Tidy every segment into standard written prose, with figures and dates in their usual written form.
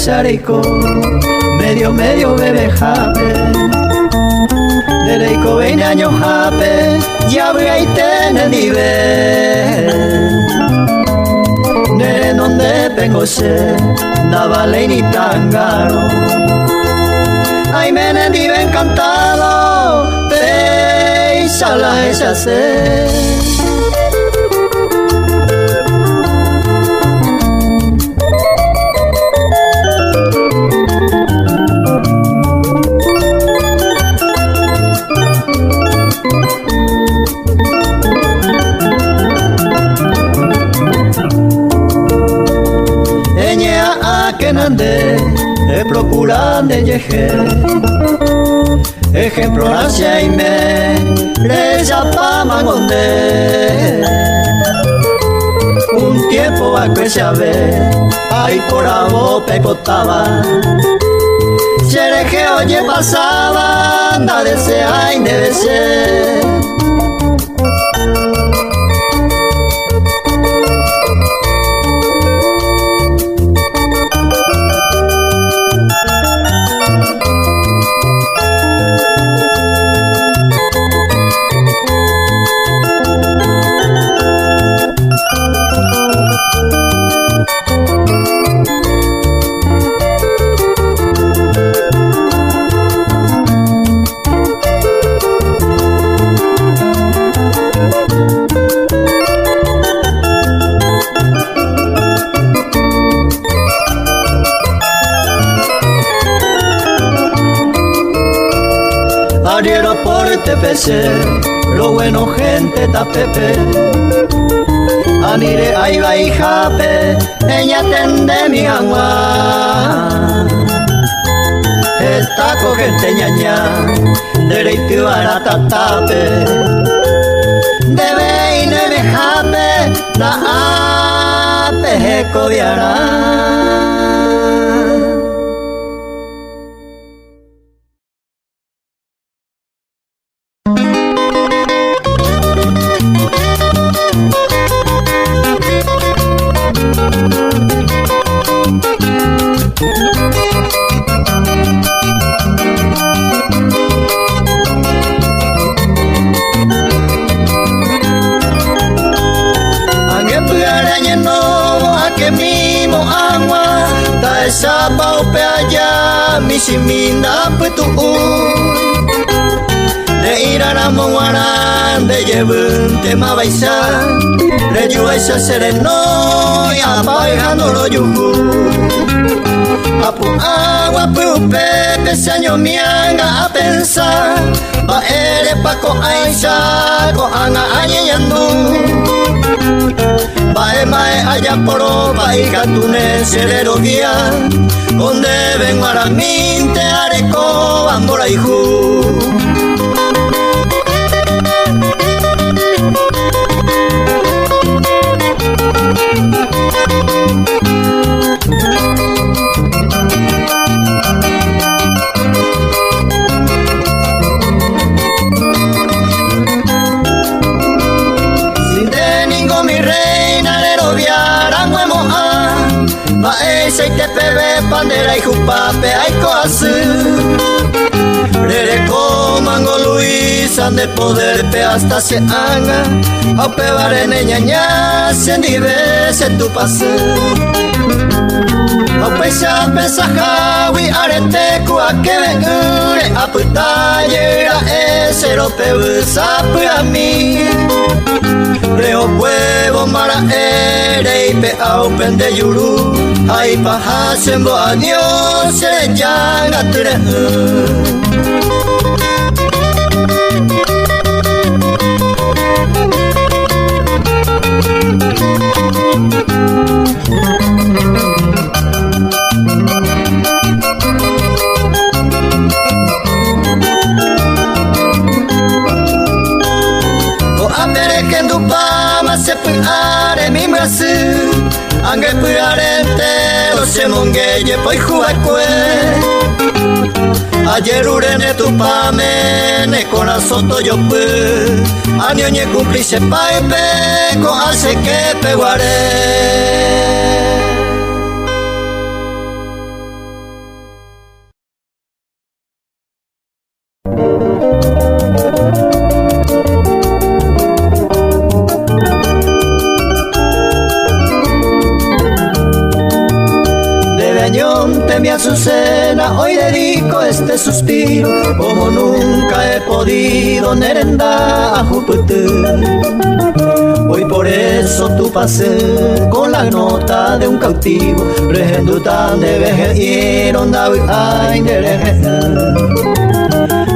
sareiko medio bebe jape dereiko beinaino jape jabe aiten edibe nere donde pengo se nabaleini tangaro ay menen dibe encantado peisala esa se e procuran de yeje ejemplo hacia y me reza pa mangonde un tiempo va que se ave ay por abo pecotaba sereje oye pasaba anda de se ay debe ser lo bueno gente ta pepe anire ay va y jape ella tende mi agua esta gente ñaña derecho barata tape debe y neve jape la ape cobiara. Sabau pe aja misimina petuun de irana mongaran de jebun tema baisa de juaisa sereno ya paihando lo yuhu apu agua pupe pesaño mianga a pensar ba ere paco aisa ko anga añeñandu bae mae allá poro bai gatune serero guía donde ven maraminte areco ambora hijo se te pebe pandera y jupape ay coasu rere comango Luisa de poder pe hasta se haga au pe barene ñaña se nive se tu pasu au pe sa pensajawi arete kua que venure aputayera ese ro pe sapu a mí reo huevo mara ere y pe au pende yuru ay paja sembo adiós se llama ture ko apere kendu pama se are mi masu ange purarente lo se mongueye poi juacue ayer urene tu pamene con asoto yo pu anioñe cumplice paipe con hace que peguare de suspiro, como nunca he podido nerenda a Júpiter. Hoy por eso tú pasé con la nota de un cautivo, regendutan de vejez y ronda ay dereje.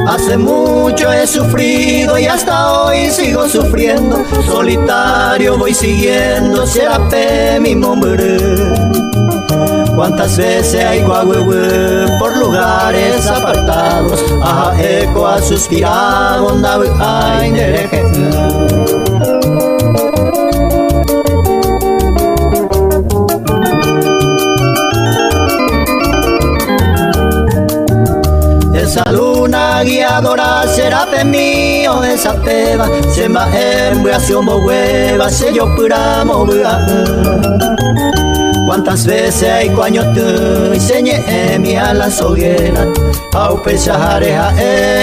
Hace mucho he sufrido y hasta hoy sigo sufriendo, solitario voy siguiendo, Serapé mi nombre. Cuántas veces hay guagüe por lugares apartados, a eco a suspirar, onda ay dereje. Esa luna guiadora Serapé mío, esa peba se ma embriación hueva, se yo puramo bua. Cuántas veces hay cuaño te enseñé mi a las hogueras, au pesajareja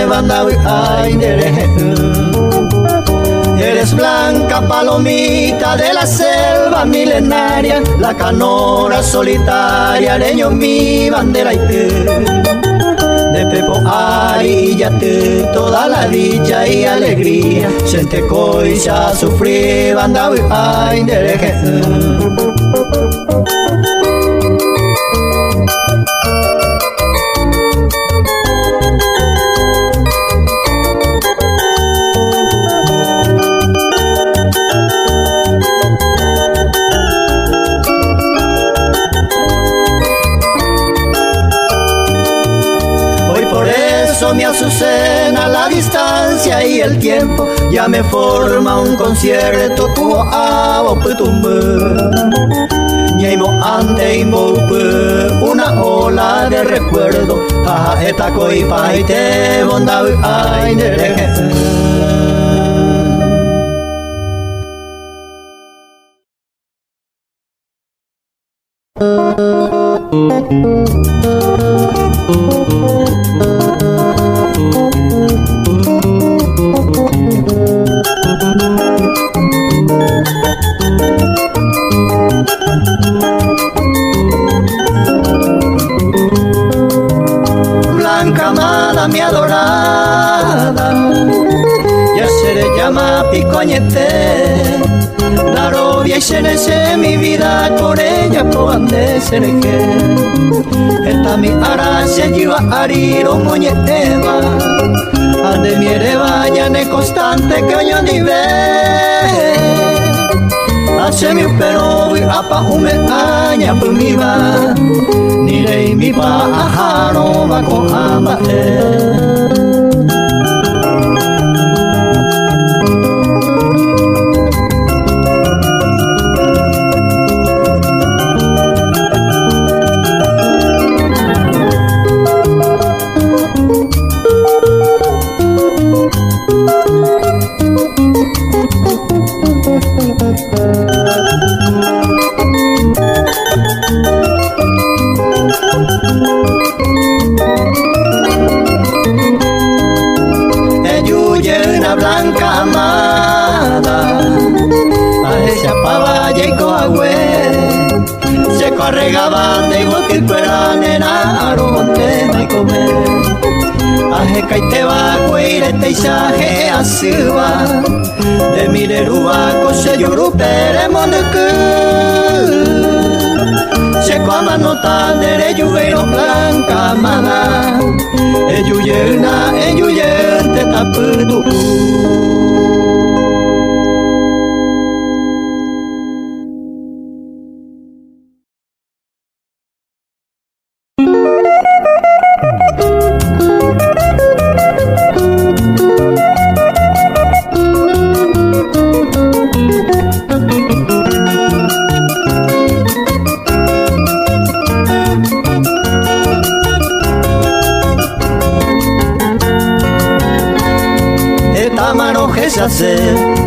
banda ay dereje. Eres blanca palomita de la selva milenaria, la canora solitaria, leño mi bandera y de Pepo ay ya te toda la dicha y alegría, siente coisa sufrir banda ay dereje. Mi azucena, la distancia y el tiempo ya me forma un concierto tuvo a Boputumbe. Ñeimo ante imbope, una ola de recuerdo, a esta coipa y te bonda ay dereje. Blanca amada, mi adorada, ya se le llama picoñete, la robia y se mi vida por ella poande se le que. Esta mi ara se lleva ariro moñeteva, ande mi erebaña ne constante que oño ni ve. Hace mi pero voy a pa ume aña por mi va, ni rey mi pájaro va con amate. Una blanca amada, a esa pava y coagüe, se corregaban de igual que el peranera, aromonte no hay comer. Aje caiteba, cuire teisaje asiva, de mireruba, cose yurupere moneque. Se coama nota de yuguero blanca amada, eyuyente tapudu.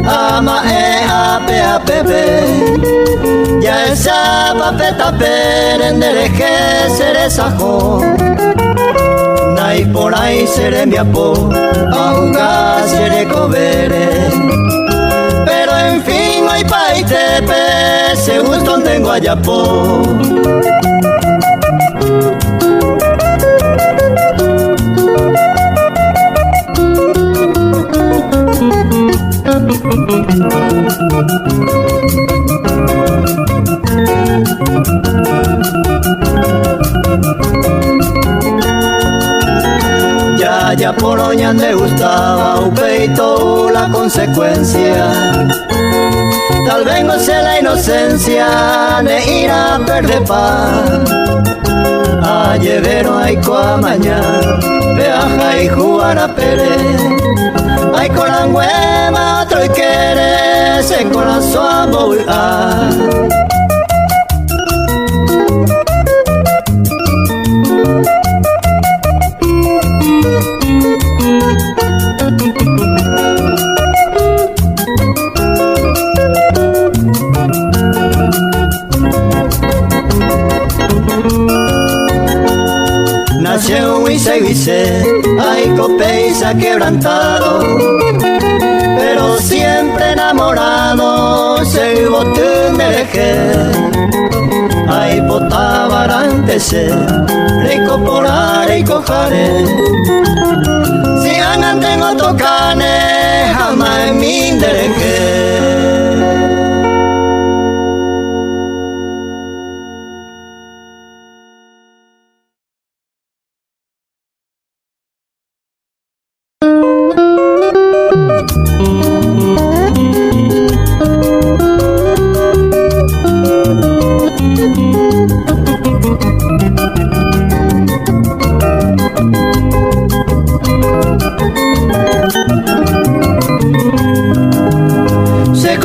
Ama ape apepe, ya esa papeta perendereje seresajo, nai por ahí seré mi apo, auga seré cobere, pero en fin hoy paitepe, se guston tengo ayapo. Ya Polonia te gustaba un peito la consecuencia. Tal vez no sea la inocencia de ir a perder paz. A llevero hay coa mañana, viaja y jugar a pere. Hay coranguema, otro y quiere, se corazón a hay copeisa quebrantado, pero siempre enamorado, se botón de leje. Hay potabarantese, rico por y cojare. Si andan tengo tocane, jamás en mi dereje.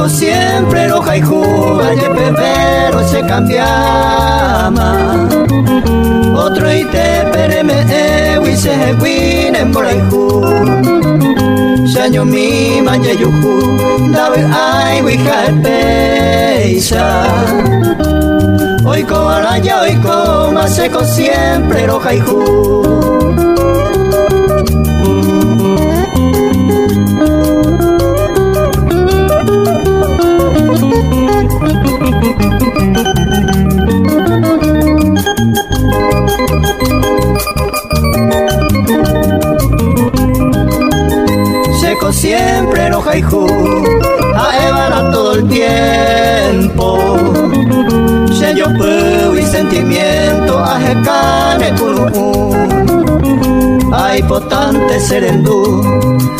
Siempre roja y juga, y pero se cambiama. Otro y te pereme, y se guinen por ahí ju. Seño mi manja yuju, dave ay, wija peisa. Hoy coala ya hoy coma, seco siempre roja y ju. Seco siempre enoja y ju, a Evana todo el tiempo. Se yo puedo y sentimiento, a jecane turú. Hay potente serendú,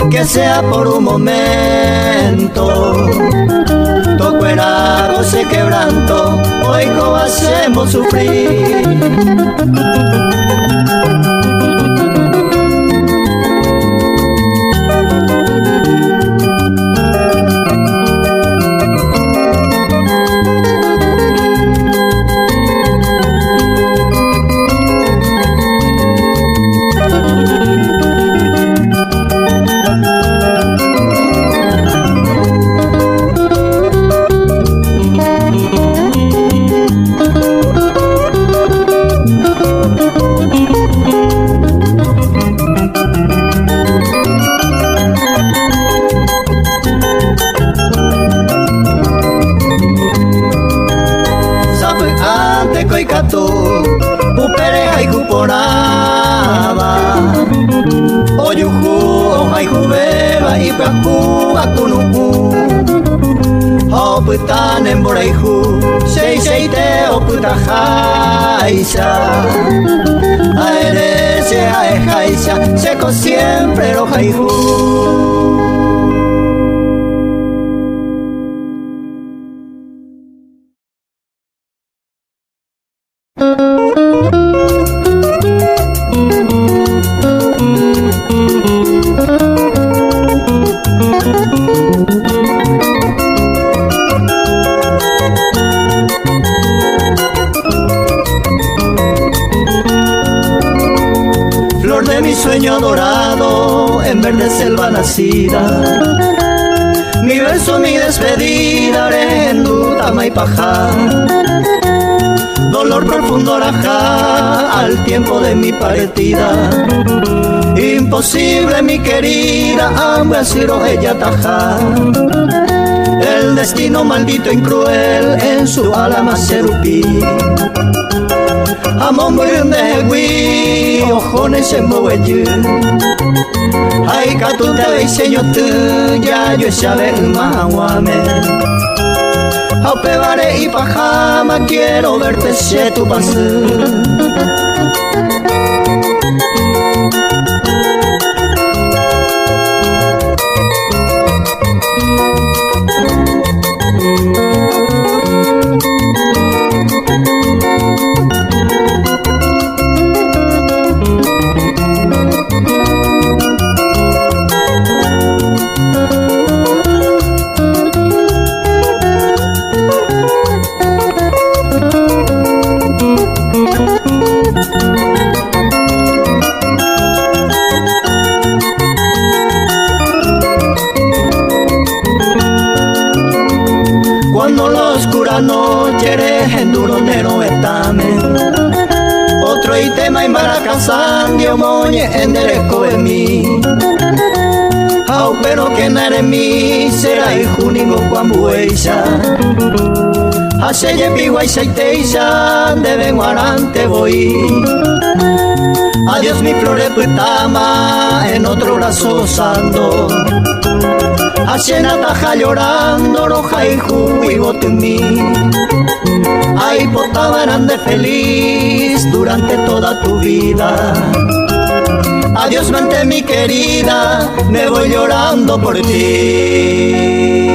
que sea por un momento. Toco el agua se quebranto, hoy no hacemos sufrir. Upereja y cuporaba Oyuju, hay jubeba y pacuba kunuku Oputan en boreju, seite oputa jaisa Aerese aejaisa, seco siempre roja y ju. Flor de mi sueño dorado, en verde selva nacida, mi verso, mi despedida, en duda, maipajá. Dolor profundo rajá al tiempo de mi partida. Imposible mi querida, hambre asiro ella tajá. El destino maldito y cruel en su alma serupí. amon burundewi ojone se moveyu ay katute diseño tu ya yo sabe mahuame aupevare y pajama quiero verte se tu pasu. Cuando la oscura noche eres enduronero estame otro y tema embaracasandio moñe endereco en mí au pero que no eres mí será hijo ningo cuambueisa hace yepiwa y seiteisa deben guarante voy adiós mi flores putama en otro brazo sando Hacena taja llorando, roja y jugo en mí. Ay, potaba grande feliz durante toda tu vida. Adiós, mente mi querida, me voy llorando por ti.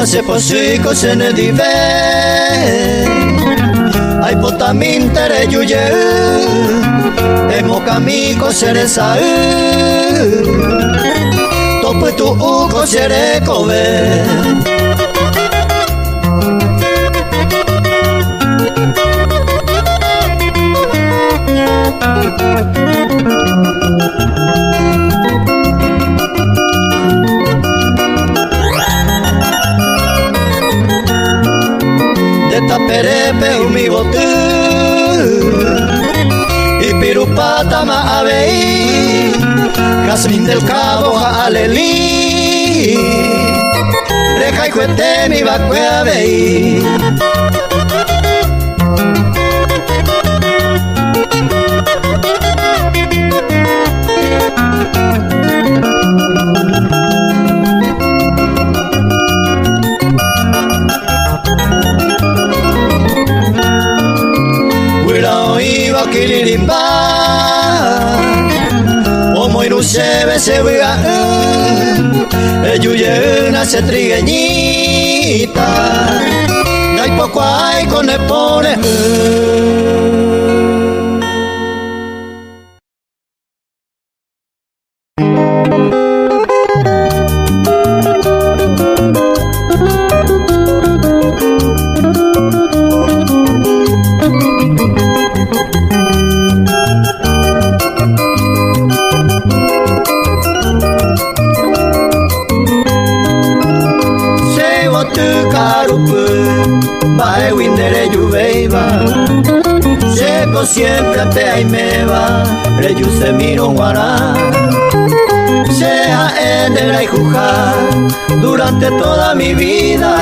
Se posico se ne dive ay potamin tere yuye emo kamiko sere sa topu tu uko sere kobe Perepe mi botu y pirupata ma abei Jazmín del Cabo a aleli reja y cuete mi bacue abei Kiririmba Omo irusebe se vea Eyuye una se trigueñita Dai poco hay con el pone Siempre te hay me va, reyu se miro guará, sea endera y juja, durante toda mi vida,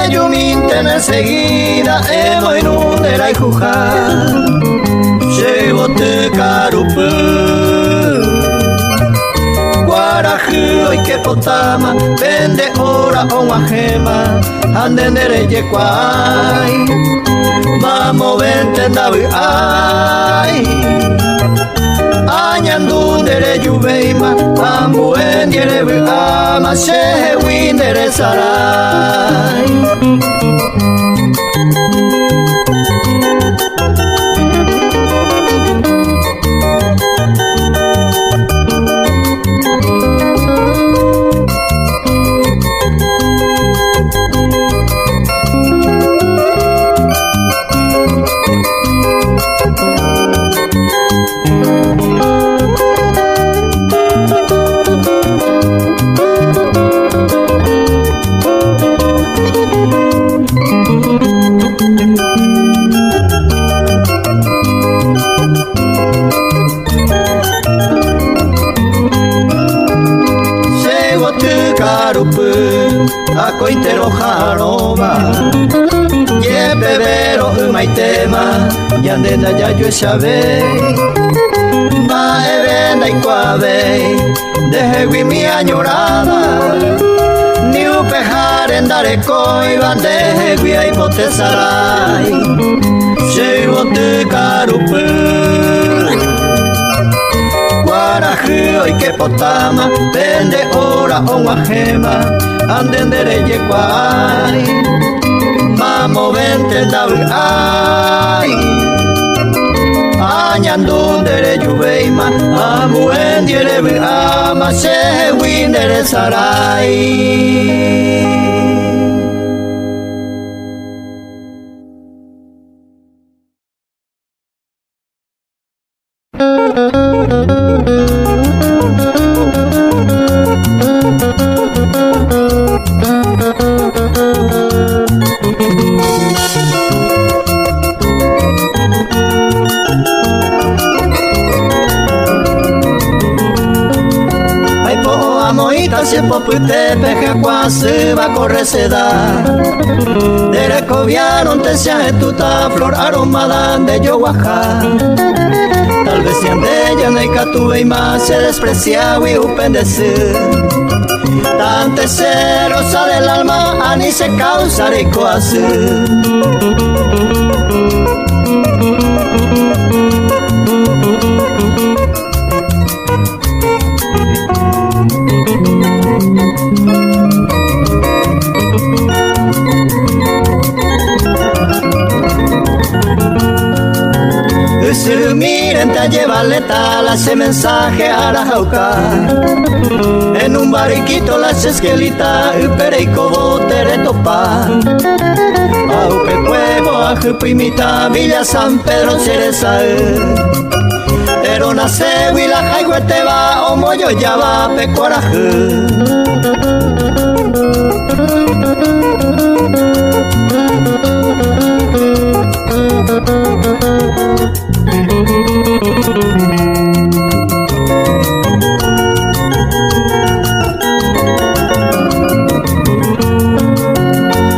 ello me interna seguida, emo inundera y juja, llevo te carupu, guarajú y que potama, vende ora o guajema, andendere yequay. Mamo vente ndawi ay Añandu dere yubeima Ambu endiere ama Shehe windere saray andenda ya yo sabe ma evenda y cuave deje mi añorada ni upejar en dare coi bandeje guia y botesarai se bote carupe guaraje hoy que potama vende ora o guajema anden dereche cuai mamo vente daul ay añando dere juveima amu endiere ama se windere sarai. Se popute peja quase va corre se da dere coviaron te sea tuta flor aromada de yoguaja tal vez sean de ella no hay catuve y más se desprecia y upendece tante cerosa del alma ani se causa rico así. Miren te llevarle tal ese mensaje a la jauca en un bariquito las esquelitas y pereico botere topa auque puevo a jupimita Villa San Pedro Cereza pero nace huila jaiguete va o moyo ya va pecoraje.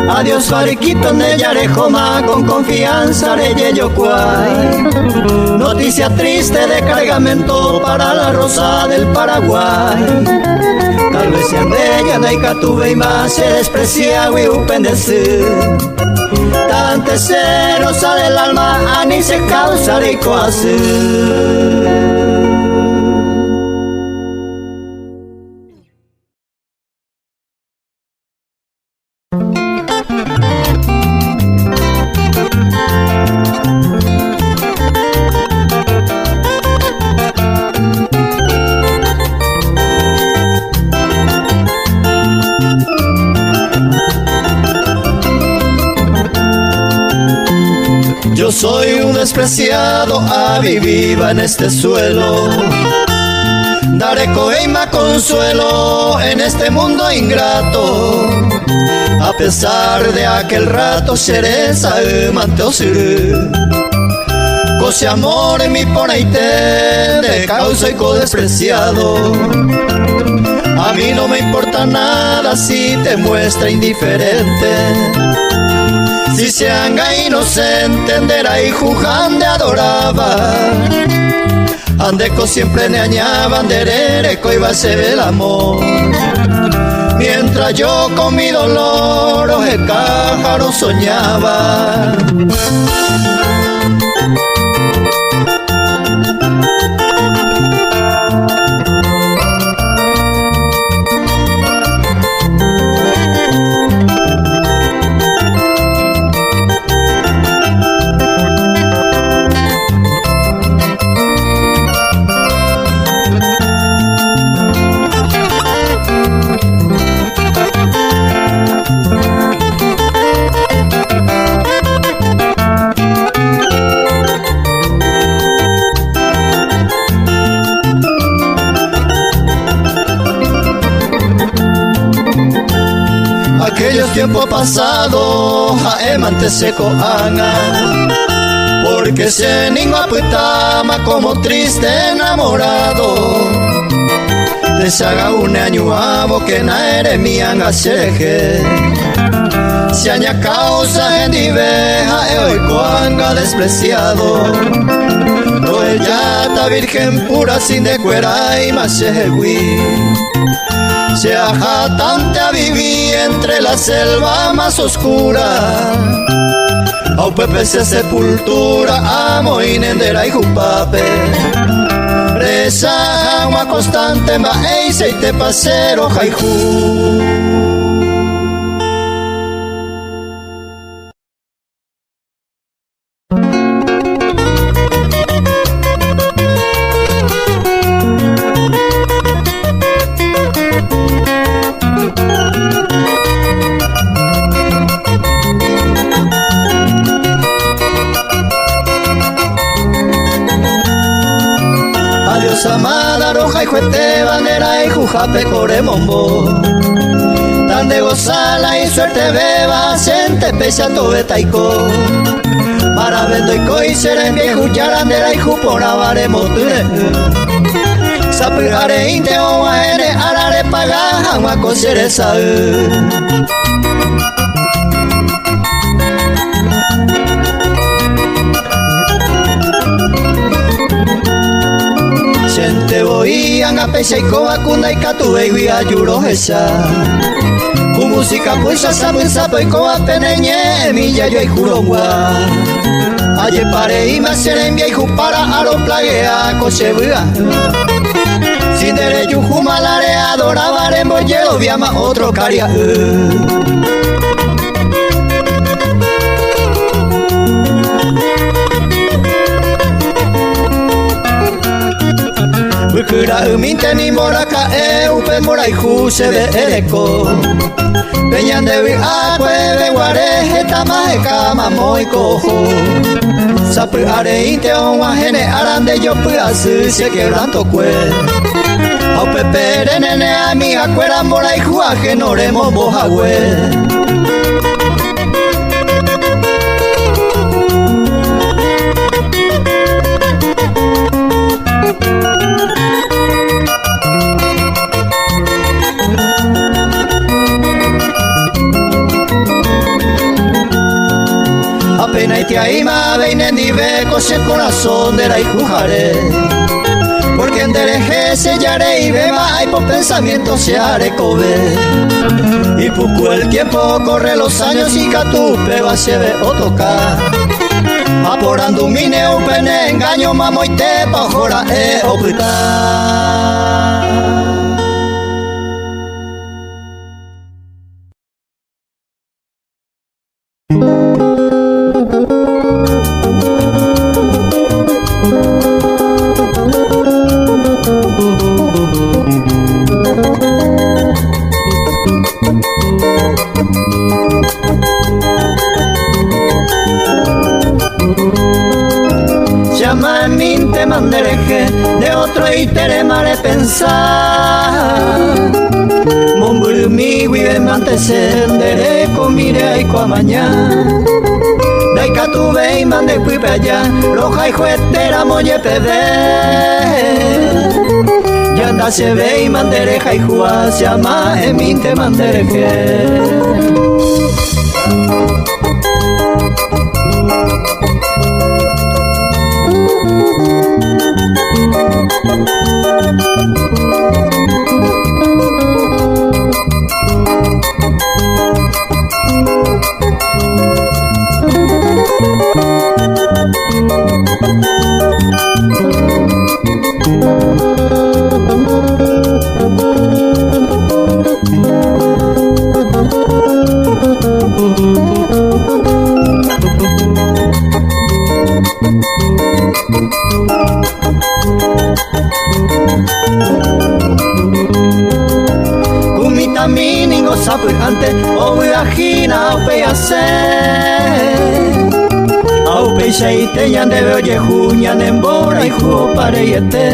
Adiós bariquito Nellarejoma con confianza de Yocuay. Noticia triste de cargamento para la rosa del Paraguay. Tal vez sean de ella de Icatuve y más se desprecia y upendece. Tante cerosa del alma ani se causa rico hacer. Yo soy un despreciado ave viva en este suelo. Daré coima consuelo en este mundo ingrato. A pesar de aquel rato cereza manteo siré. Cose amor en mi poneite de causa y codespreciado. A mí no me importa nada si te muestra indiferente. Si se anga inocente, entenderá y juján de adoraba. Andeco siempre ne añaban derereco iba a ser el amor. Mientras yo con mi dolor oje cájaro soñaba. Aquellos tiempos pasados jaemante seco anga, porque se niño aputama como triste enamorado. Te saga un año amo que na ere mi anga seje. si aña causa en diveja hoy cuanga despreciado. No ella ta virgen pura sin de cuera y más se ajatante a vivir entre la selva más oscura. Au pepe se sepultura amo inendera y jupape. Reza agua constante ma eise y te pasero jaijú. Amada roja y juete bandera y jujape coremombo tan de gozala y suerte beba sente pesa tobe taiko para vendo y coi seren viejo yarandera y jupora vare moture sapigare inte o aere arare paga agua cosere sa te voían a pecha y coacunda y catube y ayuro esa. Cu música pucha sabe sapo y coa peneñe milla yo y jurongua. Aye pare y más serembia y jupara a lo plaguea cochebua. Sin derecho jumalare adoraba rembollero viama otro caria. Ukura uminte ni moraka upe morai juse de eco Peñan de vi acueve guareje tamaje kama moi cojo Sapu are inte on wajene arande yo puasu se quebranto cue Au pepe nene a mi acuera morai juaje no remo bojagüe Apenas te aima veinen y ve cose corazón de la jujare porque en dereje sellaré y beba y por pensamiento se haré cobe y poco el tiempo corre los años y catupe va se ve o tocar aporando un mine o pene engaño mamo y te pajora ocultar. Llama en mi te mandereje de otro y te mare pensar Mumburu mi vive mantesendere comire y mañana Daika tuve y mande pipe allá roja y juetera molle pebe Yanda se ve y mandereja y jua se llama en mi te mandereje Kumita miningo sapurante o viajina o peyase au peishaite yande oye juñan en bora y juo pareyete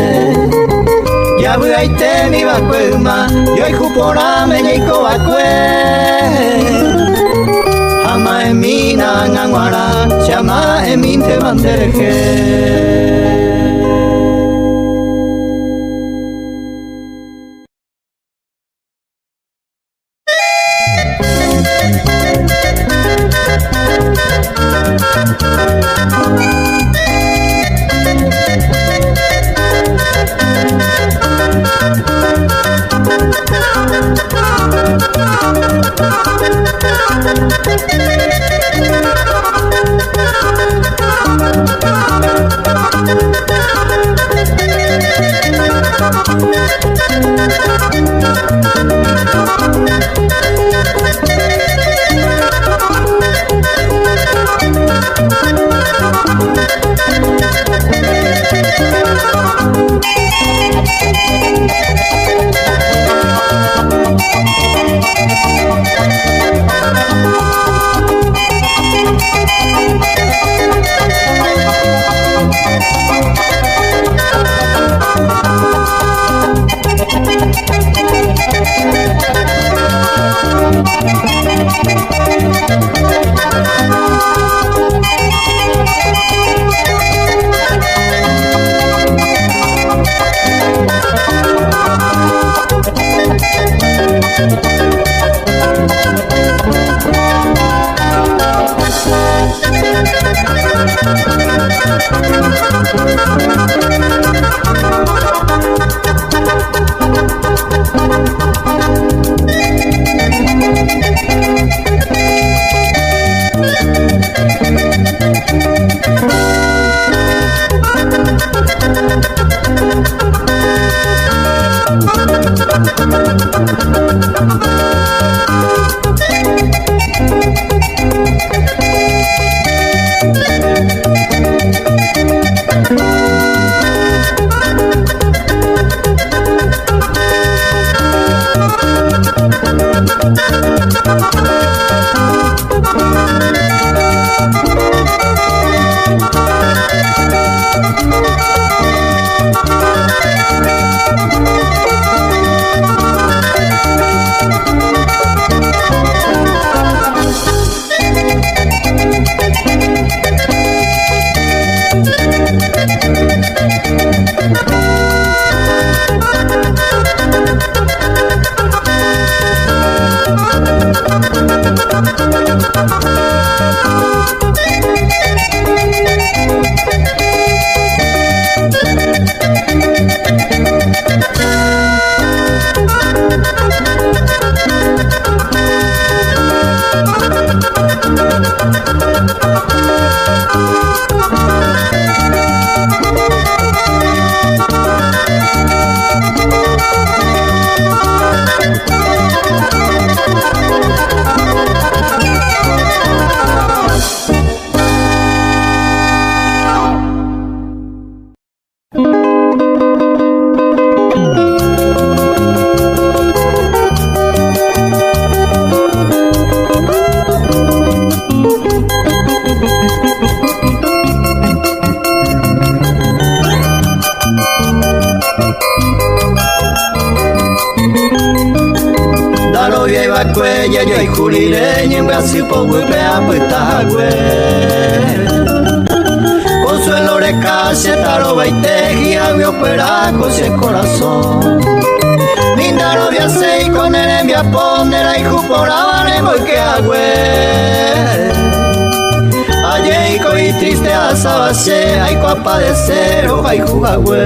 ya buaite mi vacuema yo y jupora me yeiko vacue ama emina nganguara llama eminte bandereje Cuella yo y julireña en Brasil por vuelve a Putahue. Consuelo de casi taro baiteji agui opera cose corazón. Linda novia sei con el mi apondera y juporaba ne voy que agüe. Ayer y triste asabase hay coapadecer o hay jugagüe.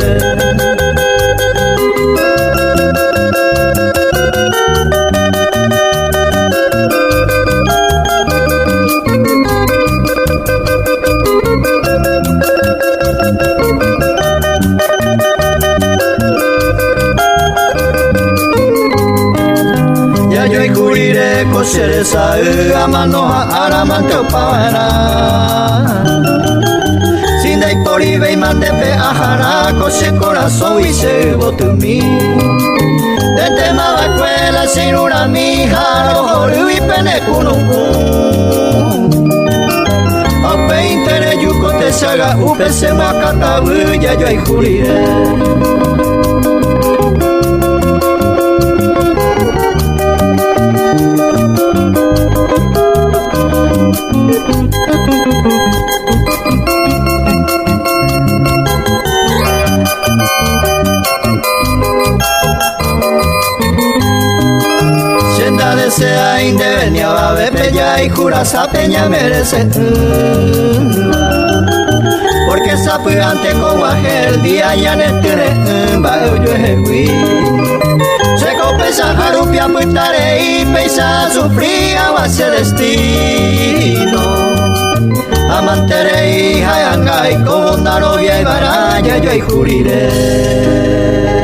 Seresa amando a aramante o pavana sin dai por ibe y mande pe ajara coche corazón y se voto mi de tema va escuela sin una mija rojo y pene kunuku a peintere yuko te saga upe se makata ya yo hay jurire. Sea indevenia va a peña y curasa peña merece porque sapugante como el día ya ne tire va yo ewi se copesa jarupia putare y pesa sufría va a ser destino amantere hija yangai, kobondaro via y baraya yo y jurire.